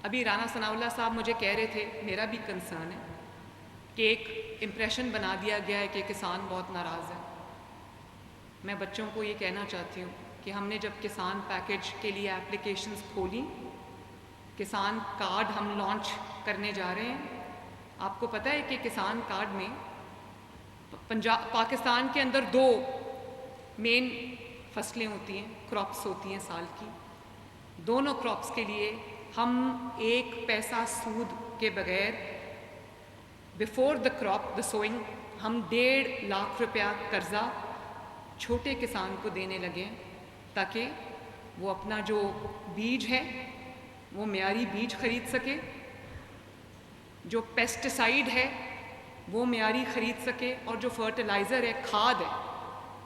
ابھی رانا ثناء اللہ صاحب مجھے کہہ رہے تھے، میرا بھی کنسرن ہے کہ ایک امپریشن بنا دیا گیا ہے کہ کسان بہت ناراض ہے۔ میں بچوں کو یہ کہنا چاہتی ہوں کہ ہم نے جب کسان پیکیج کے لیے اپلیکیشنز کھولی، کسان کارڈ ہم لانچ کرنے جا رہے ہیں، آپ کو پتہ ہے کہ کسان کارڈ میں پاکستان کے اندر 2 مین فصلیں ہوتی ہیں، کراپس ہوتی ہیں سال کی۔ دونوں کراپس کے لیے ہم 1 پیسہ سود کے بغیر before the crop the swing ہم 1.5 لاکھ روپیہ قرضہ چھوٹے کسان کو دینے لگے ہیں تاکہ وہ اپنا جو بیج ہے وہ معیاری بیج خرید سکے، جو پیسٹیسائیڈ ہے وہ معیاری خرید سکے، اور جو فرٹیلائزر ہے، کھاد ہے،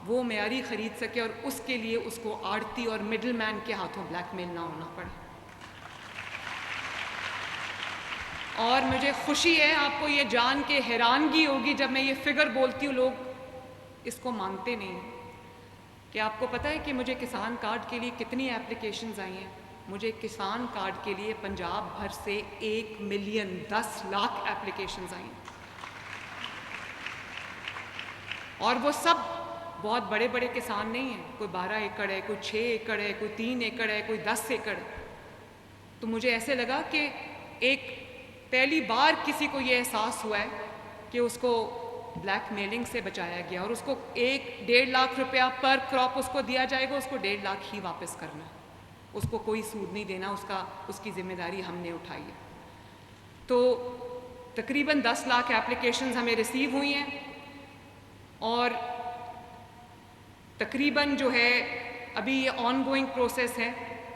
وہ معیاری خرید سکے، اور اس کے لیے اس کو آڑتی اور مڈل مین کے ہاتھوں بلیک میل نہ ہونا پڑے۔ اور مجھے خوشی ہے، آپ کو یہ جان کے حیرانگی ہوگی جب میں یہ فگر بولتی ہوں، لوگ اس کو مانتے نہیں ہیں، کہ آپ کو پتہ ہے کہ مجھے کسان کارڈ کے لیے کتنی اپلیکیشنز آئی ہیں؟ مجھے کسان کارڈ کے لیے پنجاب بھر سے 1,10,00,000 اپلیکیشنز آئی ہیں، اور وہ سب بہت بڑے بڑے کسان نہیں ہیں، کوئی 12 ایکڑ ہے، کوئی 6 ایکڑ ہے، کوئی 3 ایکڑ ہے، کوئی 10 ایکڑ ہے۔ تو مجھے ایسے لگا کہ ایک پہلی بار کسی کو یہ احساس ہوا ہے کہ اس کو بلیک میلنگ سے بچایا گیا، اور اس کو 1.5 لاکھ روپیہ پر کراپ اس کو دیا جائے گا، اس کو 1.5 لاکھ ہی واپس کرنا ہے، اس کو کوئی سود نہیں دینا، اس کی ذمہ داری ہم نے اٹھائی ہے۔ تو تقریباً 10 لاکھ اپلیکیشنز ہمیں ریسیو ہوئی ہیں، اور تقریباً جو ہے ابھی یہ آن گوئنگ پروسیس ہے،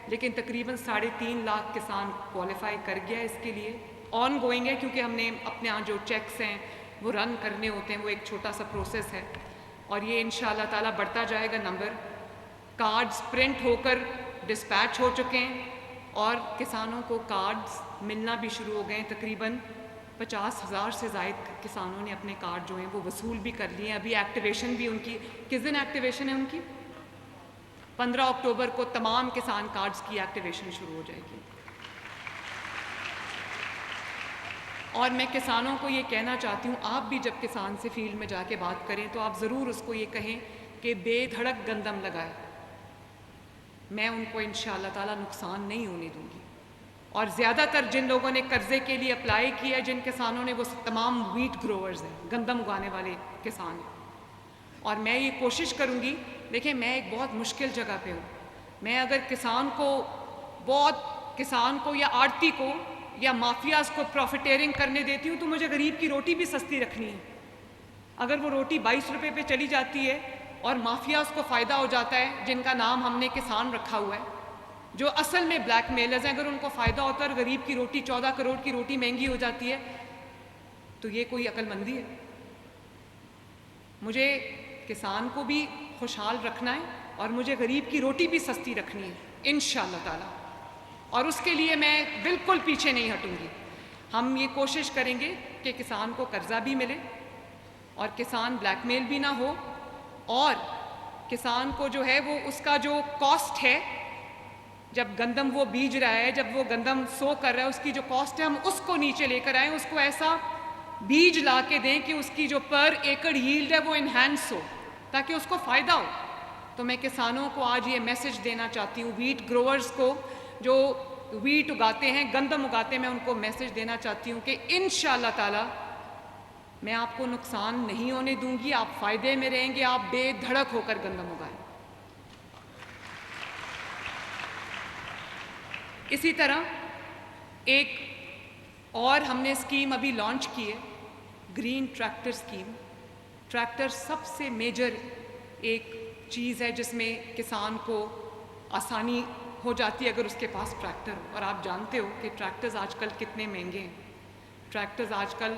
لیکن تقریباً 3.5 لاکھ کسان کوالیفائی کر گیا اس کے لیے۔ آن گوئنگ ہے کیونکہ ہم نے اپنے یہاں جو چیکس ہیں وہ رن کرنے ہوتے ہیں، وہ ایک چھوٹا سا پروسیس ہے، اور یہ انشاءاللہ تعالیٰ بڑھتا جائے گا نمبر۔ کارڈز پرنٹ ہو کر ڈسپیچ ہو چکے ہیں، اور کسانوں کو کارڈز ملنا بھی شروع ہو گئے ہیں۔ تقریباً 50,000 سے زائد کسانوں نے اپنے کارڈ جو ہیں وہ وصول بھی کر لیے ہیں۔ ابھی ایکٹیویشن بھی ان کی، کس دن ایکٹیویشن ہے ان کی؟ 15 اکتوبر کو تمام کسان کارڈز کی ایکٹیویشن شروع ہو جائے گی۔ اور میں کسانوں کو یہ کہنا چاہتی ہوں، آپ بھی جب کسان سے فیلڈ میں جا کے بات کریں تو آپ ضرور اس کو یہ کہیں کہ بے دھڑک گندم لگائے، میں ان کو انشاءاللہ تعالیٰ نقصان نہیں ہونے دوں گی۔ اور زیادہ تر جن لوگوں نے قرضے کے لیے اپلائی کیا، جن کسانوں نے، وہ تمام ویٹ گروورز ہیں، گندم اگانے والے کسان ہیں۔ اور میں یہ کوشش کروں گی، دیکھیں میں ایک بہت مشکل جگہ پہ ہوں، میں اگر کسان کو یا آڑتی کو یا مافیاز کو پروفیٹیرنگ کرنے دیتی ہوں تو مجھے غریب کی روٹی بھی سستی رکھنی ہے۔ اگر وہ روٹی 22 روپے پہ چلی جاتی ہے اور مافیاز کو فائدہ ہو جاتا ہے، جن کا نام ہم نے کسان رکھا ہوا ہے، جو اصل میں بلیک میلرز ہیں، اگر ان کو فائدہ ہوتا ہے اور غریب کی روٹی 14 کروڑ کی روٹی مہنگی ہو جاتی ہے، تو یہ کوئی عقل مندی ہے؟ مجھے کسان کو بھی خوشحال رکھنا ہے اور مجھے غریب کی روٹی بھی سستی رکھنی ہے انشاءاللہ تعالیٰ، اور اس کے لیے میں بالکل پیچھے نہیں ہٹوں گی۔ ہم یہ کوشش کریں گے کہ کسان کو قرضہ بھی ملے اور کسان بلیک میل بھی نہ ہو، اور کسان کو جو ہے وہ اس کا جو کاسٹ ہے، جب گندم وہ بیج رہا ہے، جب وہ گندم سو کر رہا ہے، اس کی جو کاسٹ ہے ہم اس کو نیچے لے کر آئیں، اس کو ایسا بیج لا کے دیں کہ اس کی جو پر ایکڑ ییلڈ ہے وہ انہینس ہو، تاکہ اس کو فائدہ ہو۔ تو میں کسانوں کو آج یہ میسج دینا چاہتی ہوں، ویٹ گروورز کو جو ویٹ اگاتے ہیں، گندم اگاتے ہیں، میں ان کو میسج دینا چاہتی ہوں کہ انشاءاللہ تعالی میں آپ کو نقصان نہیں ہونے دوں گی، آپ فائدے میں رہیں گے، آپ بے دھڑک ہو کر گندم اگائیں۔ اسی طرح ایک اور ہم نے اسکیم ابھی لانچ کی ہے، گرین ٹریکٹر اسکیم۔ ٹریکٹر سب سے میجر ایک چیز ہے جس میں کسان کو آسانی ہو جاتی ہے اگر اس کے پاس ٹریکٹر ہو، اور آپ جانتے ہو کہ ٹریکٹرز آج کل کتنے مہنگے ہیں۔ ٹریکٹرز آج کل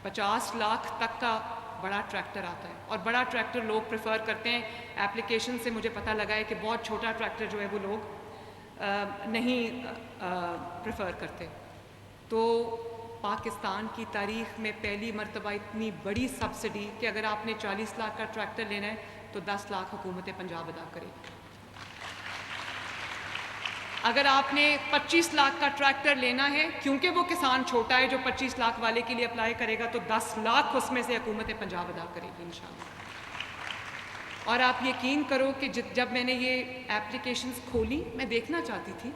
50 لاکھ تک کا بڑا ٹریکٹر آتا ہے، اور بڑا ٹریکٹر لوگ پریفر کرتے ہیں۔ ایپلیکیشن سے مجھے پتہ لگا ہے کہ بہت چھوٹا ٹریکٹر جو ہے وہ لوگ نہیں پریفر کرتے۔ تو پاکستان کی تاریخ میں پہلی مرتبہ اتنی بڑی سبسڈی کہ اگر آپ نے 40 لاکھ کا ٹریکٹر لینا ہے تو 10 لاکھ حکومت پنجاب ادا کرے۔ اگر آپ نے 25 لاکھ کا ٹریکٹر لینا ہے، کیونکہ وہ کسان چھوٹا ہے جو 25 لاکھ والے کے لیے اپلائی کرے گا، تو 10 لاکھ اس میں سے حکومت پنجاب ادا کرے گی انشاءاللہ۔ اور آپ یقین کرو کہ جب میں نے یہ اپلیکیشنز کھولی، میں دیکھنا چاہتی تھی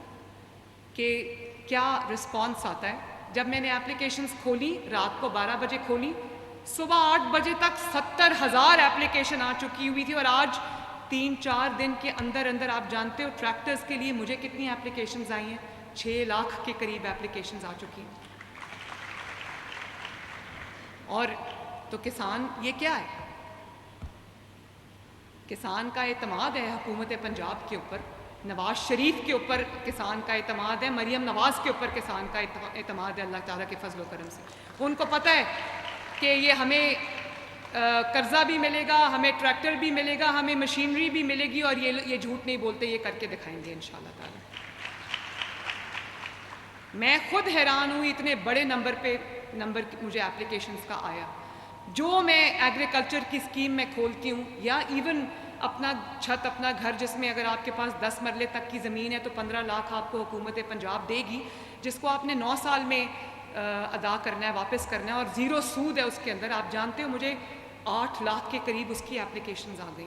کہ کیا رسپانس آتا ہے۔ جب میں نے اپلیکیشنز کھولی، رات کو 12 بجے کھولی، صبح 8 بجے تک 70,000 اپلیکیشن آ چکی ہوئی تھی، اور آج 3-4 دن کے اندر اندر آپ جانتے ہو ٹریکٹرز کے لیے مجھے کتنی اپلیکیشنز آئی ہیں؟ 6 لاکھ کے قریب اپلیکیشنز آ چکی ہیں۔ اور تو کسان یہ کیا ہے؟ کسان کا اعتماد ہے حکومت پنجاب کے اوپر، نواز شریف کے اوپر کسان کا اعتماد ہے، مریم نواز کے اوپر کسان کا اعتماد ہے اللہ تعالیٰ کے فضل و کرم سے۔ ان کو پتہ ہے کہ یہ ہمیں قرضہ بھی ملے گا، ہمیں ٹریکٹر بھی ملے گا، ہمیں مشینری بھی ملے گی، اور یہ جھوٹ نہیں بولتے، یہ کر کے دکھائیں گے انشاءاللہ تعالیٰ۔ میں خود حیران ہوئی اتنے بڑے نمبر مجھے اپلیکیشنز کا آیا۔ جو میں ایگریکلچر کی اسکیم میں کھولتی ہوں، یا ایون اپنا چھت، اپنا گھر، جس میں اگر آپ کے پاس 10 مرلے تک کی زمین ہے تو 15 لاکھ آپ کو حکومت پنجاب دے گی، جس کو آپ نے 9 سال میں ادا کرنا ہے، واپس کرنا ہے، اور 0 سود ہے اس کے اندر۔ آپ جانتے ہو مجھے 8 لاکھ کے قریب اس کی اپلیکیشنز آ گئی۔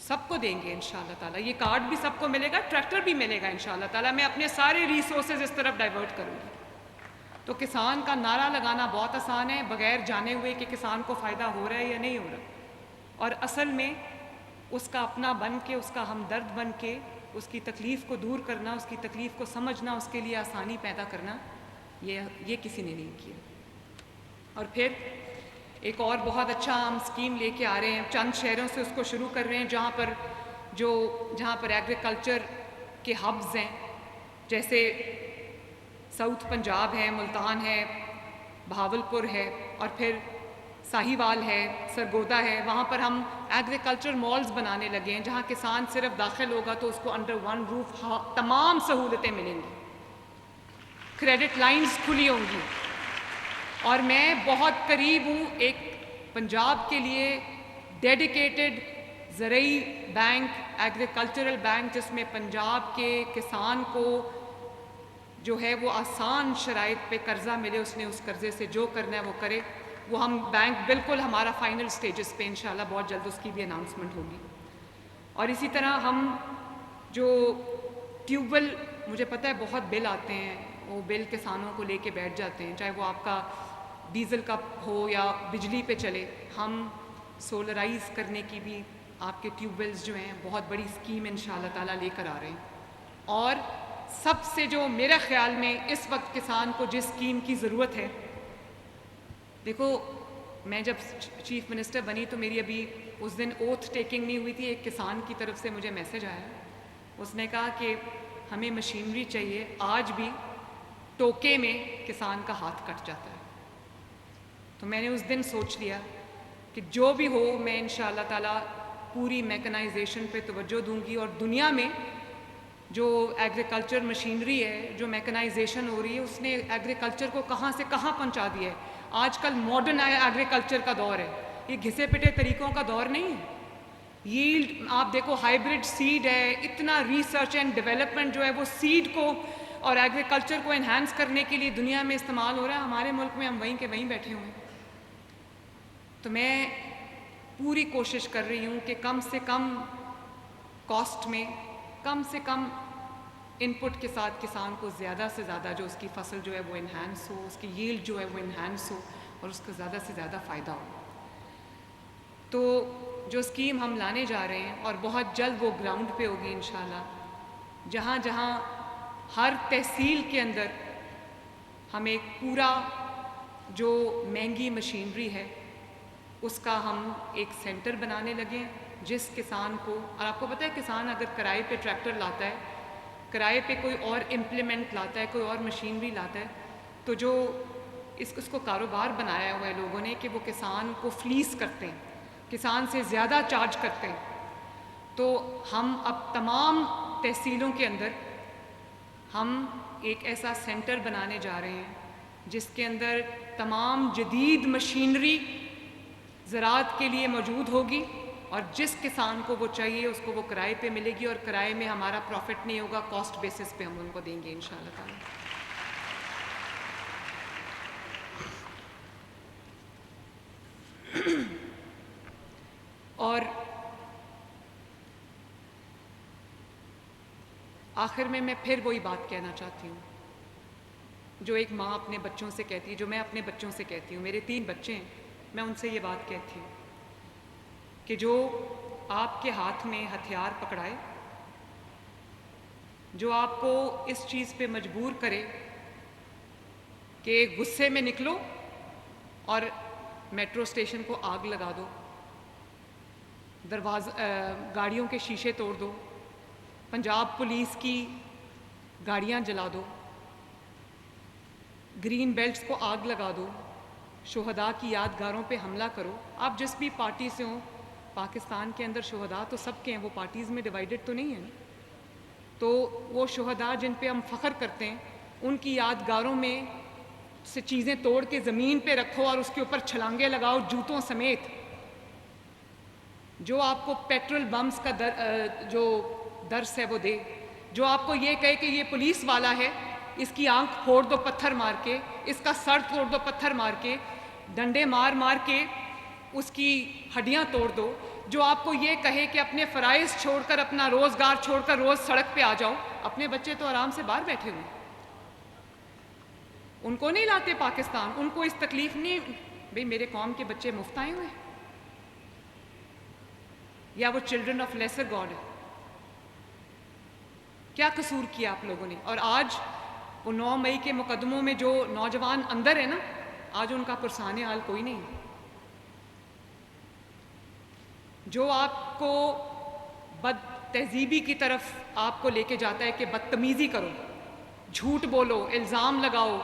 سب کو دیں گے انشاءاللہ تعالیٰ، یہ کارڈ بھی سب کو ملے گا، ٹریکٹر بھی ملے گا انشاءاللہ تعالیٰ۔ میں اپنے سارے ریسورسز اس طرف ڈائیورٹ کروں گی۔ تو کسان کا نعرہ لگانا بہت آسان ہے، بغیر جانے ہوئے کہ کسان کو فائدہ ہو رہا ہے یا نہیں ہو رہا، اور اصل میں اس کا اپنا بن کے، اس کا ہمدرد بن کے، اس کی تکلیف کو دور کرنا، اس کی تکلیف کو سمجھنا، اس کے لیے آسانی پیدا کرنا، یہ کسی نے نہیں کیا۔ اور پھر ایک اور بہت اچھا ہم اسکیم لے کے آ رہے ہیں، چند شہروں سے اس کو شروع کر رہے ہیں جہاں پر ایگریکلچر کے ہبز ہیں، جیسے ساؤتھ پنجاب ہے، ملتان ہے، بہاولپور ہے، اور پھر ساہیوال ہے، سرگودا ہے۔ وہاں پر ہم ایگریکلچر مالز بنانے لگے ہیں، جہاں کسان صرف داخل ہوگا تو اس کو انڈر ون روف تمام سہولتیں ملیں گی، کریڈٹ لائنز کھلی ہوں گی۔ اور میں بہت قریب ہوں ایک پنجاب کے لیے ڈیڈیکیٹڈ زرعی بینک، ایگریکلچرل بینک، جس میں پنجاب کے کسان کو جو ہے وہ آسان شرائط پہ قرضہ ملے، اس نے اس قرضے سے جو کرنا ہے وہ کرے۔ وہ ہم بینک بالکل ہمارا فائنل سٹیجز پہ انشاءاللہ بہت جلد اس کی بھی اناؤنسمنٹ ہوگی۔ اور اسی طرح ہم جو ٹیوب ویل، مجھے پتہ ہے بہت بل آتے ہیں، وہ بل کسانوں کو لے کے بیٹھ جاتے ہیں، چاہے وہ آپ کا ڈیزل کا ہو یا بجلی پہ چلے۔ ہم سولرائز کرنے کی بھی آپ کے ٹیوب ویلز جو ہیں بہت بڑی اسکیم انشاءاللہ تعالیٰ لے کر آ رہے ہیں۔ اور سب سے جو میرے خیال میں اس وقت کسان کو جس اسکیم کی ضرورت ہے، دیکھو میں جب چیف منسٹر بنی تو میری ابھی اس دن اوتھ ٹیکنگ نہیں ہوئی تھی، ایک کسان کی طرف سے مجھے میسج آیا، اس نے کہا کہ ہمیں مشینری چاہیے، آج بھی ٹوکے میں کسان کا ہاتھ کٹ جاتا ہے۔ تو میں نے اس دن سوچ لیا کہ جو بھی ہو میں انشاءاللہ تعالیٰ پوری میکنائزیشن پہ توجہ دوں گی، اور دنیا میں جو ایگریکلچر مشینری ہے، جو میکنائزیشن ہو رہی ہے، اس نے ایگریکلچر کو کہاں سے کہاں پہنچا دیا ہے۔ آج کل ماڈرن ایگریکلچر کا دور ہے، یہ گھسے پٹے طریقوں کا دور نہیں ہے۔ ییلڈ آپ دیکھو، ہائیبرڈ سیڈ ہے، اتنا ریسرچ اینڈ ڈیولپمنٹ جو ہے وہ سیڈ کو اور ایگریکلچر کو انہینس کرنے کے لیے دنیا میں استعمال ہو رہا ہے۔ ہمارے ملک میں ہم وہیں کے وہیں بیٹھے ہوئے ہیں۔ تو میں پوری کوشش کر رہی ہوں کہ کم سے کم کاسٹ میں، کم سے کم ان پٹ کے ساتھ کسان کو زیادہ سے زیادہ جو اس کی فصل جو ہے وہ انہینس ہو، اس کی ییلڈ جو ہے وہ انہینس ہو، اور اس کو زیادہ سے زیادہ فائدہ ہو۔ تو جو اسکیم ہم لانے جا رہے ہیں، اور بہت جلد وہ گراؤنڈ پہ ہوگی انشاءاللہ، جہاں جہاں ہر تحصیل کے اندر ہم ایک پورا جو مہنگی مشینری ہے اس کا ہم ایک سینٹر بنانے لگے ہیں، جس کسان کو، اور آپ کو پتہ ہے کسان اگر کرائے پہ ٹریکٹر لاتا ہے، کرائے پہ کوئی اور امپلیمنٹ لاتا ہے، کوئی اور مشینری لاتا ہے، تو جو اس کو کاروبار بنایا ہوا ہے لوگوں نے کہ وہ کسان کو فلیس کرتے ہیں، کسان سے زیادہ چارج کرتے ہیں۔ تو ہم اب تمام تحصیلوں کے اندر ہم ایک ایسا سینٹر بنانے جا رہے ہیں جس کے اندر تمام جدید مشینری زراعت کے لیے موجود ہوگی، اور جس کسان کو وہ چاہیے اس کو وہ کرائے پہ ملے گی، اور کرائے میں ہمارا پروفٹ نہیں ہوگا، کاسٹ بیسس پہ ہم ان کو دیں گے انشاءاللہ تعالی۔ اور آخر میں پھر وہی بات کہنا چاہتی ہوں جو ایک ماں اپنے بچوں سے کہتی ہے، جو میں اپنے بچوں سے کہتی ہوں۔ میرے 3 بچے ہیں، میں ان سے یہ بات کہتی ہوں کہ جو آپ کے ہاتھ میں ہتھیار پکڑائے، جو آپ کو اس چیز پہ مجبور کرے کہ غصے میں نکلو اور میٹرو اسٹیشن کو آگ لگا دو، گاڑیوں کے شیشے توڑ دو، پنجاب پولیس کی گاڑیاں جلا دو، گرین بیلٹس کو آگ لگا دو، شہداء کی یادگاروں پہ حملہ کرو۔ آپ جس بھی پارٹی سے ہوں، پاکستان کے اندر شہداء تو سب کے ہیں، وہ پارٹیز میں ڈیوائیڈڈ تو نہیں ہیں، تو وہ شہداء جن پہ ہم فخر کرتے ہیں ان کی یادگاروں میں سے چیزیں توڑ کے زمین پہ رکھو اور اس کے اوپر چھلانگے لگاؤ جوتوں سمیت۔ جو آپ کو پیٹرول بمز کا جو درس ہے وہ دے، جو آپ کو یہ کہے کہ یہ پولیس والا ہے، اس کی آنکھ پھوڑ دو پتھر مار کے، اس کا سر توڑ دو پتھر مار کے، ڈنڈے مار مار کے اس کی ہڈیاں توڑ دو، جو آپ کو یہ کہے کہ اپنے فرائض چھوڑ کر، اپنا روزگار چھوڑ کر روز سڑک پہ آ جاؤ۔ اپنے بچے تو آرام سے باہر بیٹھے ہوئے، ان کو نہیں لاتے پاکستان، ان کو اس تکلیف نہیں۔ بھئی میرے قوم کے بچے مفت آئے ہوئے، یا وہ چلڈرن آف لیسر گاڈ ہے؟ کیا قصور کیا آپ لوگوں نے؟ اور آج وہ 9 مئی کے مقدموں میں جو نوجوان اندر ہے نا، آج ان کا پرسان حال کوئی نہیں ہے۔ جو آپ کو بد تہذیبی کی طرف آپ کو لے کے جاتا ہے کہ بدتمیزی کرو، جھوٹ بولو، الزام لگاؤ،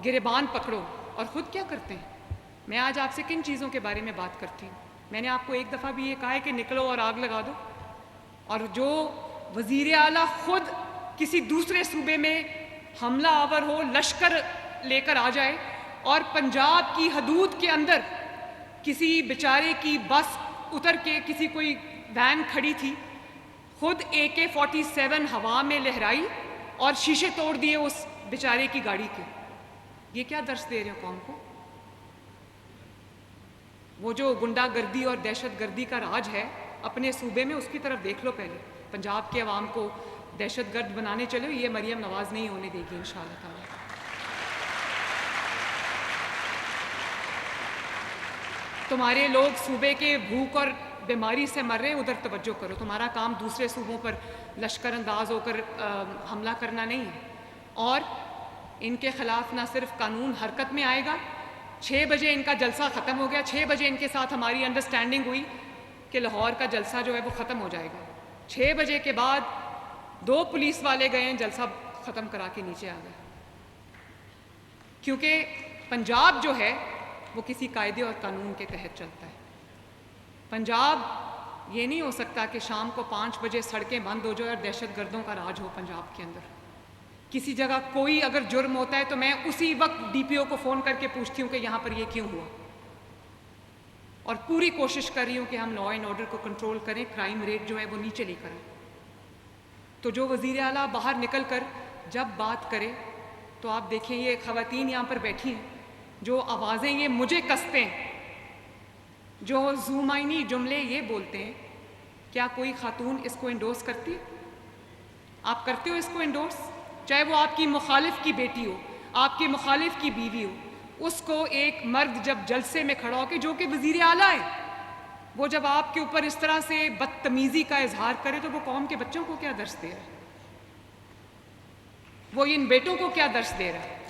گریبان پکڑو، اور خود کیا کرتے ہیں؟ میں آج آپ سے کن چیزوں کے بارے میں بات کرتی ہوں؟ میں نے آپ کو ایک دفعہ بھی یہ کہا ہے کہ نکلو اور آگ لگا دو، اور جو وزیر اعلیٰ خود کسی دوسرے صوبے میں حملہ آور ہو، لشکر لے کر آ جائے، اور پنجاب کی حدود کے اندر کسی بیچارے کی بس اتر کے، کسی کوئی وین کھڑی تھی، خود AK-47 ہوا میں لہرائی اور شیشے توڑ دیے اس بیچارے کی گاڑی کے۔ یہ کیا درس دے رہے ہیں قوم کو؟ وہ جو گنڈا گردی اور دہشت گردی کا راج ہے اپنے صوبے میں، اس کی طرف دیکھ لو پہلے۔ پنجاب کے عوام کو دہشت گرد بنانے چلو، یہ مریم نواز نہیں ہونے دے گی انشاءاللہ تعالی۔ تمہارے لوگ صوبے کے بھوک اور بیماری سے مر رہے ہیں، ادھر توجہ کرو۔ تمہارا کام دوسرے صوبوں پر لشکر انداز ہو کر حملہ کرنا نہیں ہے۔ اور ان کے خلاف نہ صرف قانون حرکت میں آئے گا، 6 بجے ان کا جلسہ ختم ہو گیا، 6 بجے ان کے ساتھ ہماری انڈرسٹینڈنگ ہوئی کہ لاہور کا جلسہ جو ہے وہ ختم ہو جائے گا۔ 6 بجے کے بعد 2 پولیس والے گئے ہیں، جلسہ ختم کرا کے نیچے آ گئے، کیونکہ پنجاب جو ہے وہ کسی قاعدے اور قانون کے تحت چلتا ہے۔ پنجاب یہ نہیں ہو سکتا کہ شام کو 5 بجے سڑکیں بند ہو جائے اور دہشت گردوں کا راج ہو پنجاب کے اندر۔ کسی جگہ کوئی اگر جرم ہوتا ہے تو میں اسی وقت DPO کو فون کر کے پوچھتی ہوں کہ یہاں پر یہ کیوں ہوا، اور پوری کوشش کر رہی ہوں کہ ہم لا اینڈ آرڈر کو کنٹرول کریں، کرائم ریٹ جو ہے وہ نیچے لے کریں۔ تو جو وزیر اعلیٰ باہر نکل کر جب بات کرے تو آپ دیکھیں، یہ خواتین یہاں پر بیٹھی ہیں جو آوازیں یہ مجھے کستے ہیں، جو زومائنی جملے یہ بولتے ہیں، کیا کوئی خاتون اس کو انڈورس کرتی ہے؟ آپ کرتے ہو اس کو انڈورس؟ چاہے وہ آپ کی مخالف کی بیٹی ہو، آپ کے مخالف کی بیوی ہو، اس کو ایک مرد جب جلسے میں کھڑا ہو کے، جو کہ وزیر اعلیٰ ہے، وہ جب آپ کے اوپر اس طرح سے بدتمیزی کا اظہار کرے تو وہ قوم کے بچوں کو کیا درس دے رہا ہے؟ وہ ان بیٹوں کو کیا درس دے رہا ہے؟